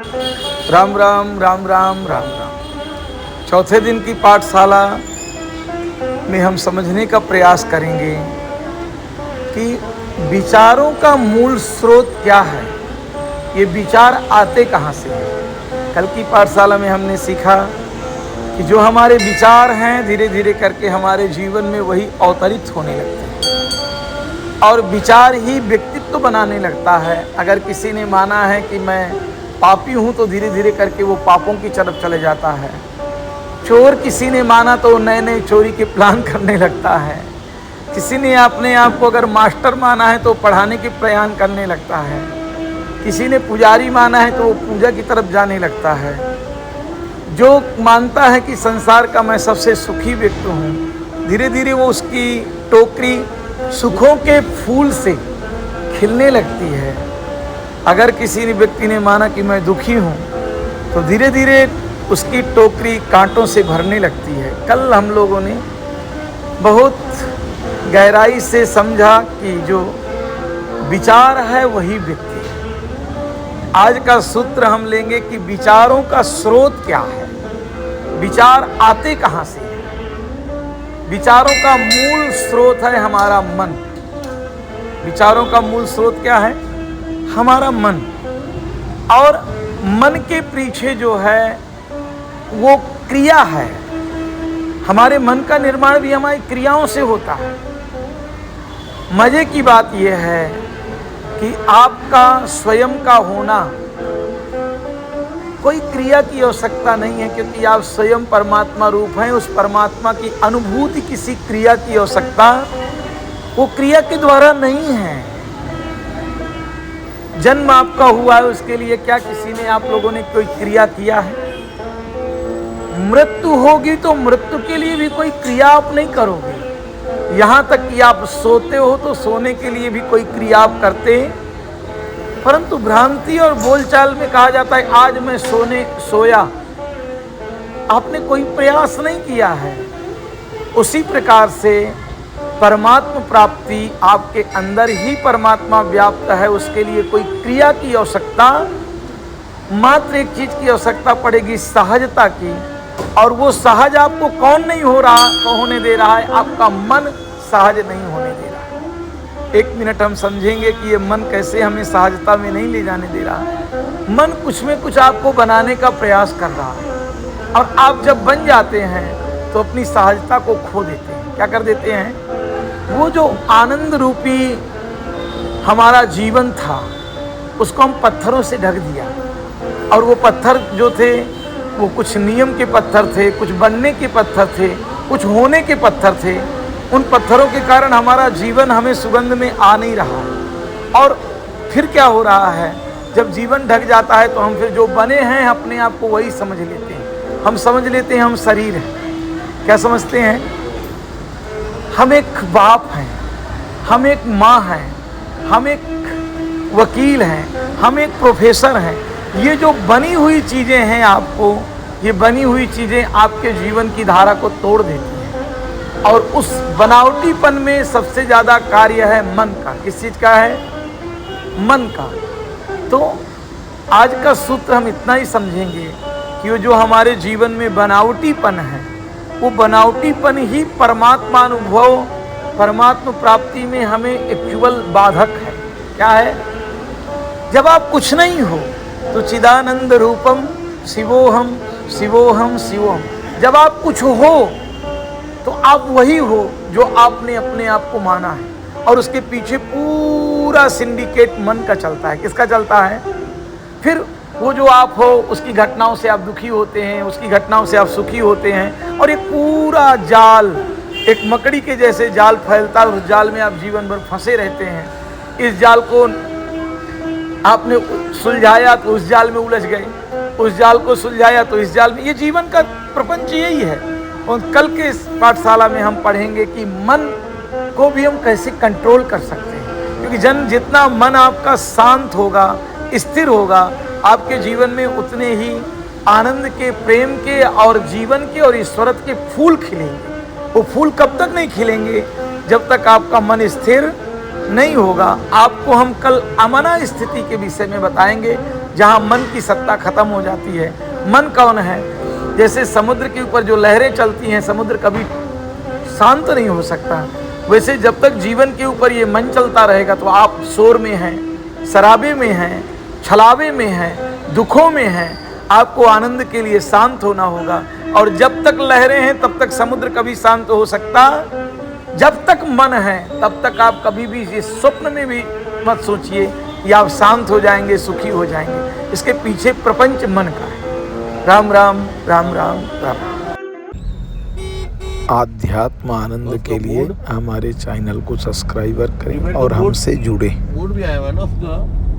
राम राम राम राम राम राम। चौथे दिन की पाठशाला में हम समझने का प्रयास करेंगे कि विचारों का मूल स्रोत क्या है, ये विचार आते कहाँ से हैं। कल की पाठशाला में हमने सीखा कि जो हमारे विचार हैं धीरे धीरे करके हमारे जीवन में वही अवतरित होने लगते हैं और विचार ही व्यक्तित्व बनाने लगता है। अगर किसी ने माना है कि मैं पापी हूँ तो धीरे धीरे करके वो पापों की तरफ चले जाता है। चोर किसी ने माना तो नए नए चोरी के प्लान करने लगता है। किसी ने अपने आप को अगर मास्टर माना है तो पढ़ाने के प्रयास करने लगता है। किसी ने पुजारी माना है तो वो पूजा की तरफ जाने लगता है। जो मानता है कि संसार का मैं सबसे सुखी व्यक्ति हूँ, धीरे धीरे वो उसकी टोकरी सुखों के फूल से खिलने लगती है। अगर किसी व्यक्ति ने माना कि मैं दुखी हूँ तो धीरे धीरे उसकी टोकरी कांटों से भरने लगती है। कल हम लोगों ने बहुत गहराई से समझा कि जो विचार है वही व्यक्ति है। आज का सूत्र हम लेंगे कि विचारों का स्रोत क्या है, विचार आते कहाँ से हैं। विचारों का मूल स्रोत है हमारा मन। विचारों का मूल स्रोत क्या है? हमारा मन। और मन के पीछे जो है वो क्रिया है। हमारे मन का निर्माण भी हमारी क्रियाओं से होता है। मजे की बात यह है कि आपका स्वयं का होना कोई क्रिया की आवश्यकता नहीं है, क्योंकि आप स्वयं परमात्मा रूप हैं। उस परमात्मा की अनुभूति किसी क्रिया की आवश्यकता वो क्रिया के द्वारा नहीं है। जन्म आपका हुआ है, उसके लिए क्या किसी ने आप लोगों ने कोई क्रिया किया है? मृत्यु होगी तो मृत्यु के लिए भी कोई क्रिया आप नहीं करोगे। यहाँ तक कि आप सोते हो तो सोने के लिए भी कोई क्रिया आप करते हैं। परंतु भ्रांति और बोलचाल में कहा जाता है आज मैं सोया, आपने कोई प्रयास नहीं किया है। उसी प्रकार से परमात्मा प्राप्ति आपके अंदर ही परमात्मा व्याप्त है, उसके लिए कोई क्रिया की आवश्यकता, मात्र एक चीज की आवश्यकता पड़ेगी, सहजता की। और वो सहज आपको कौन नहीं होने दे रहा है? आपका मन सहज नहीं होने दे रहा है। एक मिनट हम समझेंगे कि ये मन कैसे हमें सहजता में नहीं ले जाने दे रहा है। मन कुछ में कुछ आपको बनाने का प्रयास कर रहा है और आप जब बन जाते हैं तो अपनी सहजता को खो देते हैं। क्या कर देते हैं? वो जो आनंद रूपी हमारा जीवन था उसको हम पत्थरों से ढक दिया। और वो पत्थर जो थे वो कुछ नियम के पत्थर थे, कुछ बनने के पत्थर थे, कुछ होने के पत्थर थे। उन पत्थरों के कारण हमारा जीवन हमें सुगंध में आ नहीं रहा। और फिर क्या हो रहा है? जब जीवन ढक जाता है तो हम फिर जो बने हैं अपने आप को वही समझ लेते हैं। हम समझ लेते हैं हम शरीर हैं। क्या समझते हैं? हम एक बाप हैं, हम एक माँ हैं, हम एक वकील हैं, हम एक प्रोफेसर हैं। ये जो बनी हुई चीज़ें हैं आपको, ये बनी हुई चीज़ें आपके जीवन की धारा को तोड़ देती हैं। और उस बनावटीपन में सबसे ज़्यादा कार्य है मन का। किस चीज़ का है? मन का। तो आज का सूत्र हम इतना ही समझेंगे कि वो जो हमारे जीवन में बनावटीपन है, वो बनावटीपन ही परमात्मा अनुभव, परमात्मा प्राप्ति में हमें एक्चुअल बाधक है। क्या है? जब आप कुछ नहीं हो तो चिदानंद रूपम शिवोहम शिवोहम शिवोहम। जब आप कुछ हो तो आप वही हो जो आपने अपने आप को माना है। और उसके पीछे पूरा सिंडिकेट मन का चलता है। किसका चलता है? फिर वो जो आप हो उसकी घटनाओं से आप दुखी होते हैं, उसकी घटनाओं से आप सुखी होते हैं। और एक पूरा जाल, एक मकड़ी के जैसे जाल फैलता है। उस जाल में आप जीवन भर फंसे रहते हैं। इस जाल को आपने सुलझाया तो उस जाल में उलझ गए, उस जाल को सुलझाया तो इस जाल में। ये जीवन का प्रपंच यही है। और कल के इस पाठशाला में हम पढ़ेंगे कि मन को भी हम कैसे कंट्रोल कर सकते हैं। क्योंकि जितना मन आपका शांत होगा, स्थिर होगा, आपके जीवन में उतने ही आनंद के, प्रेम के और जीवन के और ईश्वरत के फूल खिलेंगे। वो फूल कब तक नहीं खिलेंगे? जब तक आपका मन स्थिर नहीं होगा। आपको हम कल अमना स्थिति के विषय में बताएंगे, जहाँ मन की सत्ता खत्म हो जाती है। मन कौन है? जैसे समुद्र के ऊपर जो लहरें चलती हैं, समुद्र कभी शांत नहीं हो सकता, वैसे जब तक जीवन के ऊपर ये मन चलता रहेगा तो आप शोर में हैं, शराबे में हैं, छलावे में हैं, दुखों में हैं। आपको आनंद के लिए शांत होना होगा। और जब तक लहरें हैं तब तक समुद्र कभी शांत हो सकता, जब तक मन है तब तक आप कभी भी इस स्वप्न में भी मत सोचिए कि आप शांत हो जाएंगे, सुखी हो जाएंगे। इसके पीछे प्रपंच मन का है। राम राम राम राम राम। आध्यात्म आनंद के लिए हमारे चैनल को सब्सक्राइबर करें और हमसे जुड़े। बोर्ड भी आया हुआ है ना उसका।